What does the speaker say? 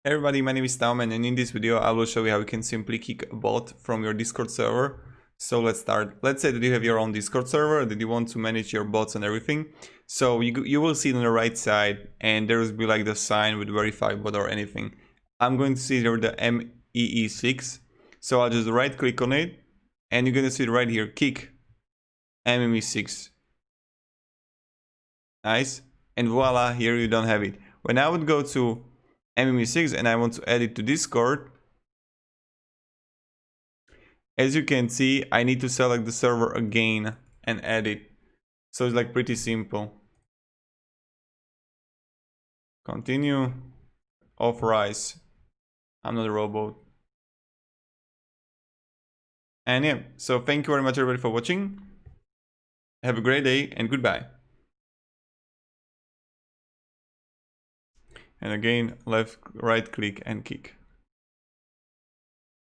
Hey everybody, my name is TaoMan, and in this video I will show you how you can simply kick a bot from your Discord server. So let's start. Let's say that you have your own Discord server, that you want to manage your bots and everything. So you will see it on the right side, and there will be like the sign with verify bot or anything. I'm going to see here the MEE6. So I'll just right click on it, and you're going to see it right here, kick MEE6. Nice. And voila, here you don't have it. When I would go to MEE6 and I want to add it to Discord, as you can see, I need to select the server again and add it. So it's like pretty simple. Continue. Authorize. I'm not a robot. And yeah, so thank you very much everybody for watching. Have a great day and goodbye. And again, left, right click and kick.